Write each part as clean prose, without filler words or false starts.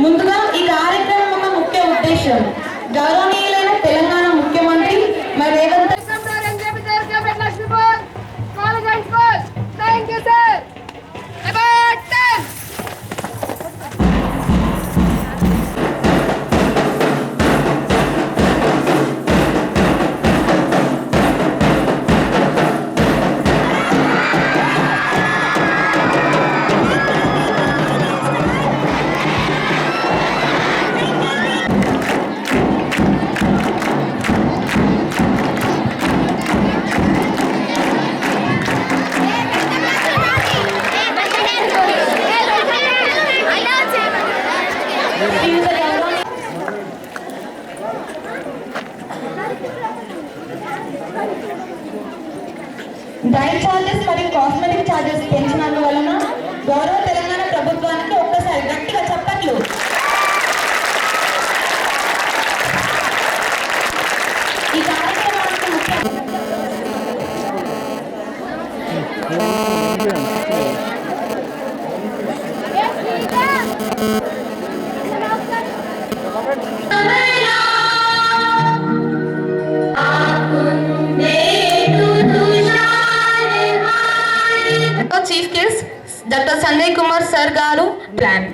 ముందుగా ఈ కార్యక్రమం యొక్క ముఖ్య ఉద్దేశం గౌరవనీయులైన తెలంగాణ ముఖ్యమంత్రి మరి రేవంత్ డైట్ చార్జెస్ మరియు కాస్మెటిక్ చార్జెస్ పెంచినందువలన గౌరవ తెలంగాణ ప్రభుత్వానికి ఒక్కసారి గట్టిగా చప్పట్లు. ఈ కార్యక్రమానికి chief guest doctor Sanjay Kumar sir గారు ప్లాన్.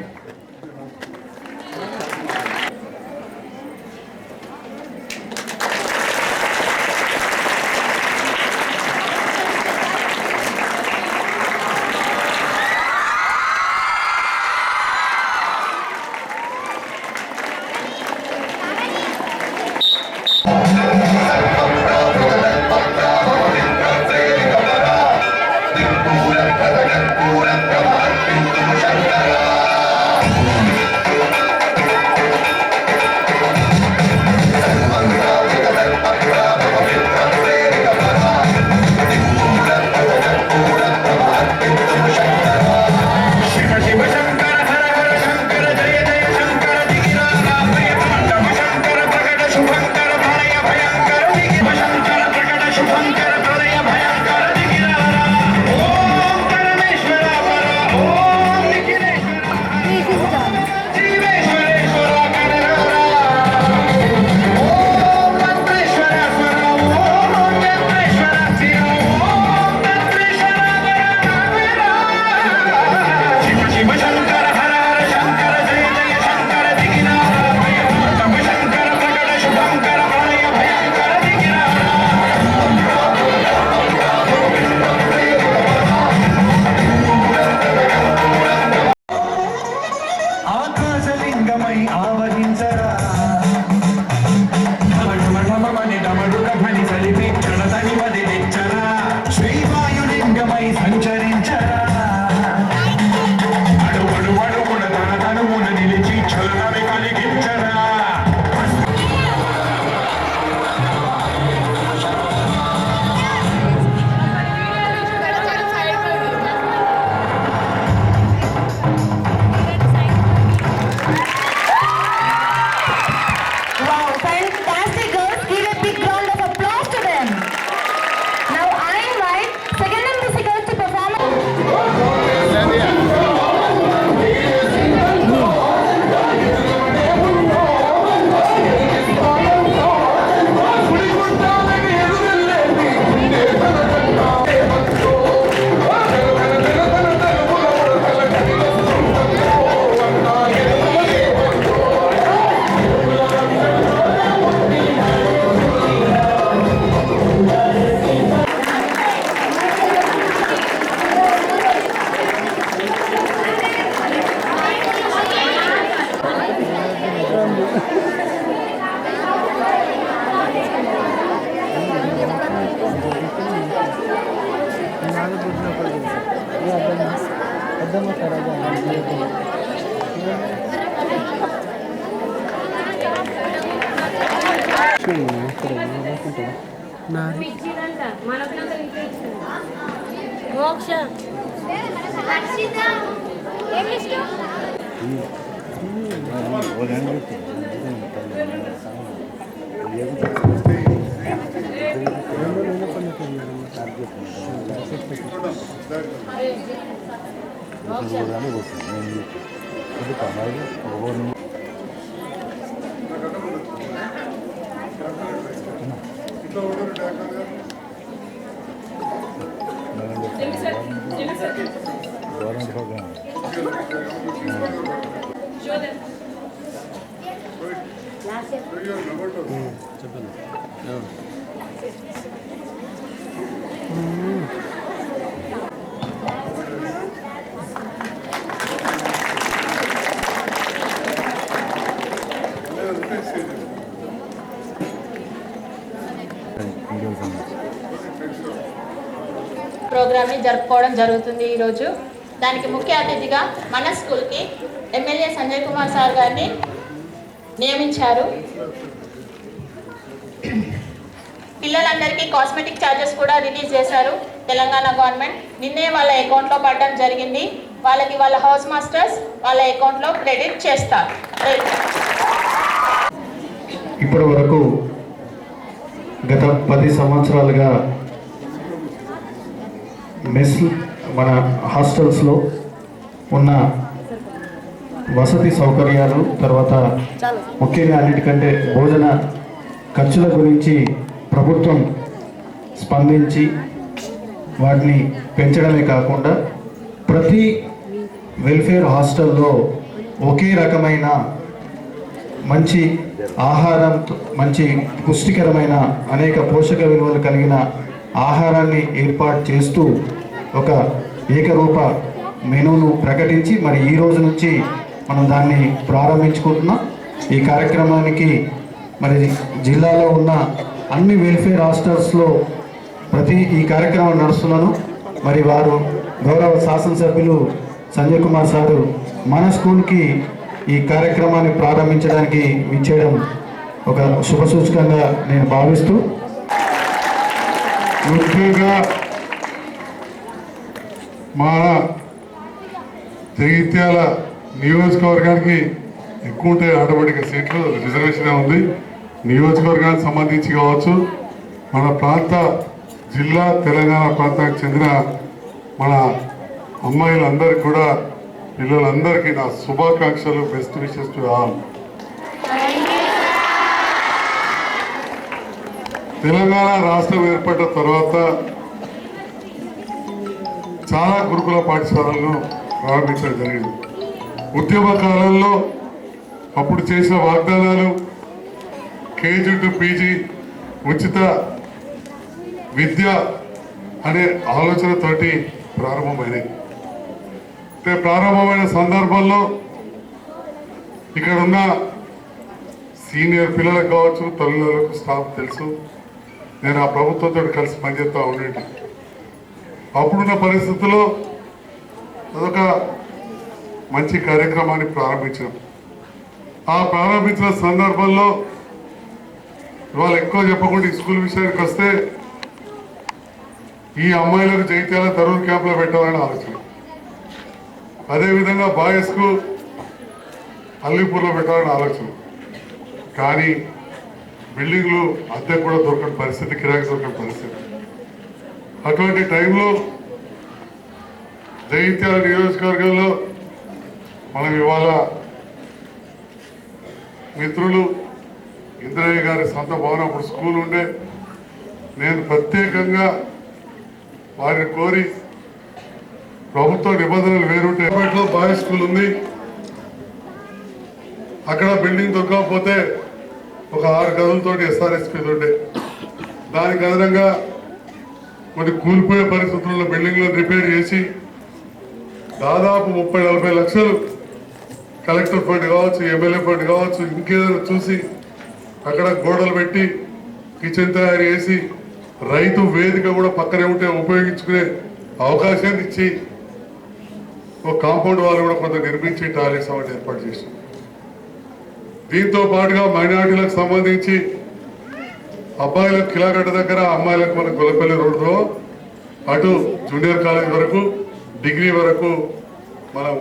మోక్ష ప్రోగ్రామ్ని జరుపుకోవడం జరుగుతుంది ఈరోజు. దానికి ముఖ్య అతిథిగా మన స్కూల్కి ఎమ్మెల్యే సంజయ్ కుమార్ సార్ గారిని నియమించారు. పిల్లలందరికీ కాస్మెటిక్ ఛార్జెస్ కూడా రిలీజ్ చేశారు తెలంగాణ గవర్నమెంట్. నిన్నే వాళ్ళ అకౌంట్లో పడడం జరిగింది. వాళ్ళకి వాళ్ళ హౌస్ మాస్టర్స్ వాళ్ళ అకౌంట్లో క్రెడిట్ చేస్తారు. ఇప్పటి వరకు గత 10 సంవత్సరాలుగా మెస్ మన హాస్టల్స్లో ఉన్న వసతి సౌకర్యాలు, తర్వాత ముఖ్యంగా అన్నిటికంటే భోజన ఖర్చుల గురించి ప్రభుత్వం స్పందించి వాటిని పెంచడమే కాకుండా ప్రతి వెల్ఫేర్ హాస్టల్లో ఒకే రకమైన మంచి ఆహారం, మంచి పుష్టికరమైన అనేక పోషక విలువలు కలిగిన ఆహారాన్ని ఏర్పాటు చేస్తూ ఒక ఏకరూప మెనూను ప్రకటించి మరి ఈ రోజు నుంచి మనం దాన్ని ప్రారంభించుకుంటున్నాం. ఈ కార్యక్రమానికి మరి జిల్లాలో ఉన్న అన్ని వెల్ఫేర్ హాస్టల్స్లో ఈ కార్యక్రమం నడుస్తున్నాను. మరి వారు గౌరవ శాసనసభ్యులు సంజయ్ కుమార్ సారు మన స్కూల్కి ఈ కార్యక్రమాన్ని ప్రారంభించడానికి విచ్చేయడం ఒక శుభసూచకంగా నేను భావిస్తూ, ముఖ్యంగా మా జగిత్యాల నియోజకవర్గానికి ఎక్కువ ఉంటాయి ఆటోమేటిక్గా సీట్లు, రిజర్వేషన్ ఉంది. నియోజకవర్గానికి సంబంధించి కావచ్చు, మన ప్రాంత జిల్లా తెలంగాణ ప్రాంతానికి చెందిన మన అమ్మాయిలందరికీ కూడా, పిల్లలందరికీ నా శుభాకాంక్షలు, best wishes to all. Telangana రాష్ట్రం ఏర్పడిన తర్వాత చాలా గురుకుల పాఠశాలలను ప్రారంభించడం జరిగింది. ఉద్యమ కాలంలో అప్పుడు చేసిన వాగ్దానాలు కేజీ టు పీజీ ఉచిత విద్య అనే ఆలోచనతోటి ప్రారంభమైనవి. ప్రారంభమైన సందర్భంలో ఇక్కడ ఉన్న సీనియర్ పిల్లలకు కావచ్చు, తల్లులకు, స్టాఫ్ తెలుసు, నేను ఆ ప్రభుత్వంతో కలిసి పనిచేస్తూ ఉండేది. అప్పుడున్న పరిస్థితుల్లో అదొక మంచి కార్యక్రమాన్ని ప్రారంభించాం. ఆ ప్రారంభించిన సందర్భంలో ఇవాళ ఎక్కువ చెప్పకుండా ఈ స్కూల్ విషయానికి వస్తే, ఈ అమ్మాయిలకు జైత్యాల తరూర్ క్యాంప్లో పెట్టాలని ఆలోచన, అదేవిధంగా బాయ్స్కు అల్లీపూర్లో పెట్టాలని ఆలోచన. కానీ బిల్డింగ్లు అద్దె కూడా దొరకని పరిస్థితి, కిరాయి దొరకని పరిస్థితి. అటువంటి టైంలో జగిత్యాల నియోజకవర్గంలో మనం ఇవాళ మిత్రులు ఇంద్రయ్య గారి సొంత భవనం, అప్పుడు స్కూల్ ఉండే, నేను ప్రత్యేకంగా వారిని కోరి, ప్రభుత్వ నిబంధనలు వేరుంటే బాయ్స్ స్కూల్ ఉంది, అక్కడ బిల్డింగ్ దొరకకపోతే ఒక 6 గదులతో ఎస్ఆర్ఎస్పీ ఉండే, దానికి అదనంగా కొన్ని కూలిపోయే పరిస్థితుల్లో బిల్డింగ్లను రిపేర్ చేసి దాదాపు 30-40 లక్షలు కలెక్టర్ ఫండ్ కావచ్చు, ఎమ్మెల్యే ఫండ్ కావచ్చు, ఇంకేదైనా చూసి అక్కడ గోడలు పెట్టి కిచెన్ తయారు చేసి రైతు వేదిక కూడా పక్కనే ఉంటే ఉపయోగించుకునే అవకాశాన్ని ఇచ్చి ఒక కాంపౌండ్ వాళ్ళు కూడా కొంత నిర్మించి టాయిలెట్స్ అవన్నీ ఏర్పాటు చేసి, దీంతో పాటుగా మైనారిటీలకు సంబంధించి అబ్బాయిలకు కిలాగడ్డ దగ్గర, అమ్మాయిలకు మన గొల్లపల్లి రోడ్లో అటు జూనియర్ కాలేజ్ వరకు, డిగ్రీ వరకు మనం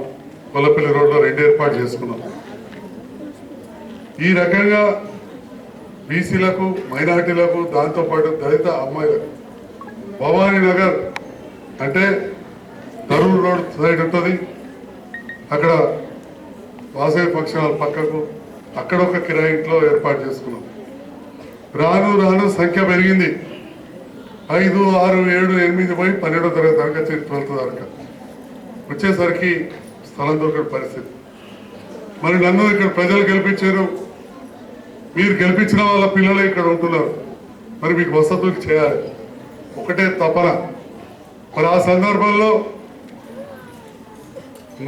గొల్లపల్లి రోడ్లో 2 ఏర్పాటు చేసుకున్నాం. ఈ రకంగా బీసీలకు, మైనార్టీలకు, దాంతోపాటు దళిత అమ్మాయిలకు భవానీ నగర్ అంటే ధరూర్ రోడ్ సైడ్ ఉంటుంది, అక్కడ వాసవి ఫంక్షన్ హాల్ పక్కకు అక్కడ ఒక కిరాయి ఇంట్లో ఏర్పాటు చేసుకున్నాం. రాను రాను సంఖ్య పెరిగింది. 5, 6, 7, 8 పోయి 12వ తరగతి దాకా 12th దాకా వచ్చేసరికి స్థలం దొరికిన పరిస్థితి. మరి నన్ను ఇక్కడ ప్రజలు గెలిపించారు, మీరు గెలిపించిన వాళ్ళ పిల్లలు ఇక్కడ ఉంటున్నారు, మరి మీకు వసతులు చేయాలి, ఒకటే తపన. మరి ఆ సందర్భంలో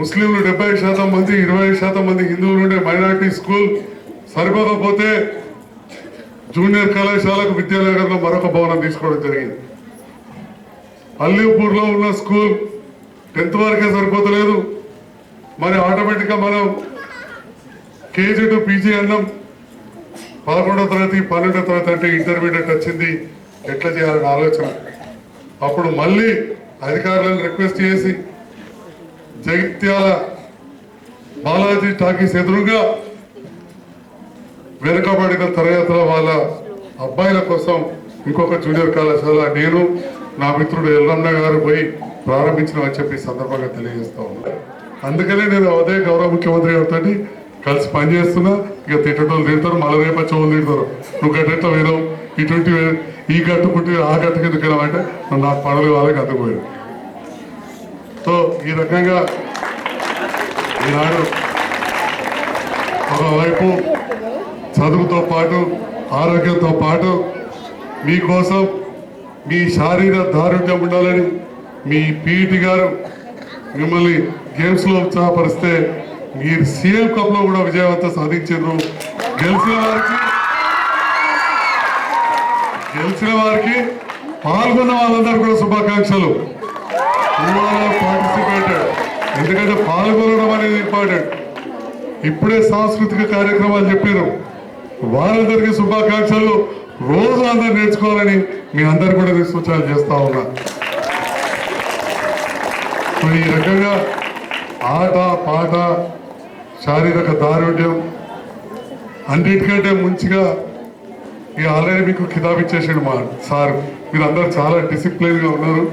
ముస్లింలు 70% మంది, 20% మంది హిందువులు ఉండే మైనార్టీ స్కూల్ సరిపోకపోతే జూనియర్ కళాశాలకు విద్యానగర్లో మరొక భవనం తీసుకోవడం జరిగింది. అల్లీపూర్లో ఉన్న స్కూల్ 10th వరకే సరిపోతలేదు. మరి ఆటోమేటిక్గా మనం KG to PG అన్నాం. 11వ తరగతి 12వ తరగతి అంటే ఇంటర్మీడియట్ వచ్చింది, ఎట్లా చేయాలని ఆలోచన. అప్పుడు మళ్ళీ అధికారులను రిక్వెస్ట్ చేసి జగిత్యాల బాలాజీ టాకీస్ ఎదురుగా వెనుకబడిన తరగతుల వాళ్ళ అబ్బాయిల కోసం ఇంకొక జూనియర్ కళాశాల నేను నా మిత్రుడు ఎల్లమ్మ గారు పోయి ప్రారంభించినామని చెప్పి సందర్భంగా తెలియజేస్తా ఉన్నా. అందుకనే నేను అదే గౌరవ ముఖ్యమంత్రి గారితో కలిసి పనిచేస్తున్నా. ఇక తిట్టటోళ్ళు తిడతారు, మళ్ళీ రేపు చెవులు తిడతారు, నువ్వు గట్టెట్లా వేయడం, ఇటువంటి ఈ గట్టుకుంటే ఆ గట్టు కిందకి వెళ్ళామంటే నాకు పనులు వాళ్ళకి అందుకుపోయాడు. సో ఈ రకంగా ఈనాడు ఒకవైపు చదువుతో పాటు ఆరోగ్యంతో పాటు మీకోసం మీ శారీర దారుణ్యం ఉండాలని మీ పీఈటీ గారు మిమ్మల్ని గేమ్స్లో ఉత్సాహపరిస్తే మీరు సీఎం కప్లో కూడా విజయవంతం సాధించారు. గెలిచిన వారికి పాల్గొన్న వాళ్ళందరూ కూడా శుభాకాంక్షలు. పార్టిసిపేటెడ్, ఎందుకంటే పాల్గొనడం అనేది ఇంపార్టెంట్. ఇప్పుడే సాంస్కృతిక కార్యక్రమాలు చెప్పారు, వారందరికీ శుభాకాంక్షలు. రోజు అందరు నేర్చుకోవాలని మీ అందరు కూడా సూచనలు చేస్తా ఉన్నా. ఈ రకంగా ఆట పాట శారీరక దారుఢ్యం అన్నిటికంటే మంచిగా ఇక ఆల్రెడీ మీకు కితాబ్ ఇచ్చేసాడు మా సార్. మీరు అందరూ చాలా డిసిప్లిన్గా ఉన్నారు,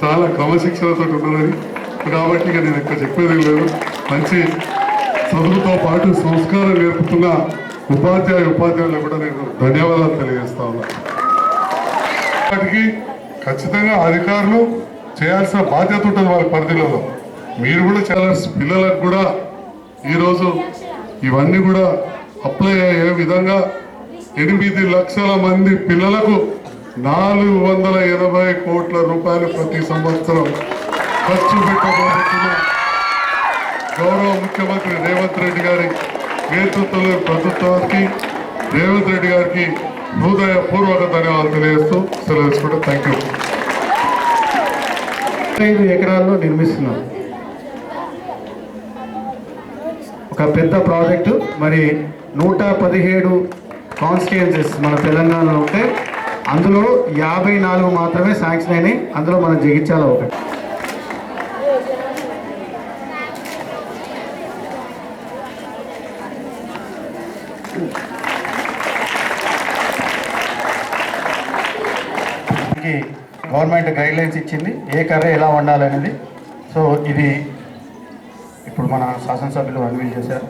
చాలా క్రమశిక్షణతో ఉన్నారని. కాబట్టి ఇక నేను ఇక్కడ చెప్పేది లేదు. మంచి చదువుతో పాటు సంస్కారం నేర్పుతున్న ఉపాధ్యాయులకు కూడా నేను ధన్యవాదాలు తెలియజేస్తా ఉన్నాను. వాటికి ఖచ్చితంగా అధికారులు చేయాల్సిన బాధ్యత ఉంటుంది వాళ్ళ పరిధిలో. మీరు కూడా చేయాల్సిన పిల్లలకు కూడా ఈరోజు ఇవన్నీ కూడా అప్లై అయ్యే విధంగా 8 లక్షల మంది పిల్లలకు 480 కోట్ల రూపాయలు ప్రతి సంవత్సరం ఖర్చు పెట్టబోతున్న గౌరవ ముఖ్యమంత్రి రేవంత్ రెడ్డి గారి నేతృత్వంలో ప్రభుత్వానికి రేవంత్ రెడ్డి గారికి హృదయపూర్వక ధన్యవాదాలు తెలియజేస్తూ సెలవు తీసుకుంటూ థ్యాంక్ యూ. 5 ఎకరాల్లో నిర్మిస్తున్నాం ఒక పెద్ద ప్రాజెక్టు. మరి 117 కాన్స్టిట్యుయెన్సీస్ మన తెలంగాణలో ఉంటే అందులో 54 మాత్రమే శాంక్షన్ అయినాయి. అందులో మన జగిత్యాల ఒకటి. గవర్నమెంట్ గైడ్లైన్స్ ఇచ్చింది ఏ కర్రీ ఎలా వండాలనేది. సో ఇది ఇప్పుడు మన శాసనసభ్యులు అన్వీల్ చేశారు.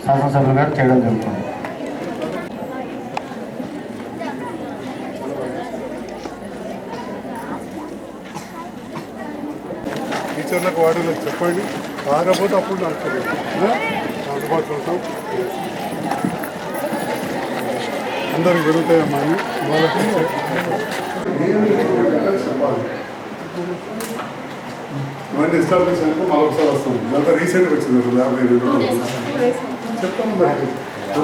శాసనసభ్యులు గారు చేయడం జరుగుతుంది. టీచర్లకు వాడలకు చెప్పండి, కాకపోతే అప్పుడు నడుస్తుంది అందుబాటులో ఉంటాం. అందరికి జరుగుతాయమ్మా వాళ్ళకి ఇవన్నీ ఎస్టాబ్లిష్ అంటే మరొకసారి వస్తుంది. ఇదంతా రీసెంట్గా వచ్చింది 52 చెప్తాను. మరి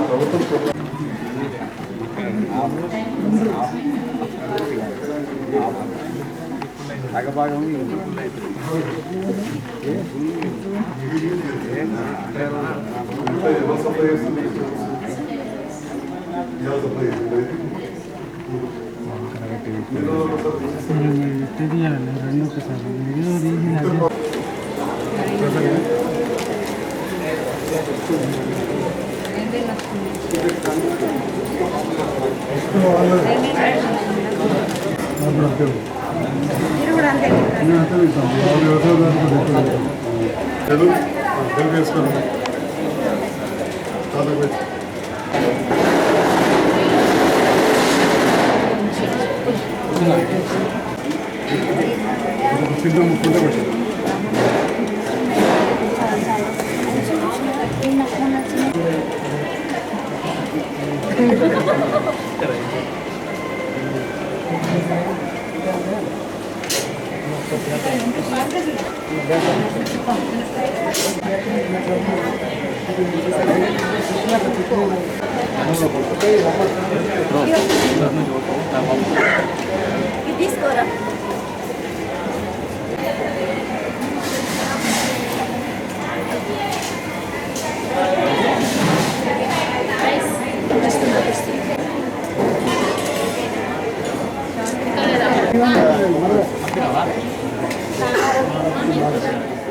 ప్రభుత్వం చెప్పండి. తెలియాలి రెండు ఒకసారి వీడియో తీసి తెలుగు వేసుకోండి చిన్న ముక్కుంటే పెట్టండి తీసుకోరా లేదా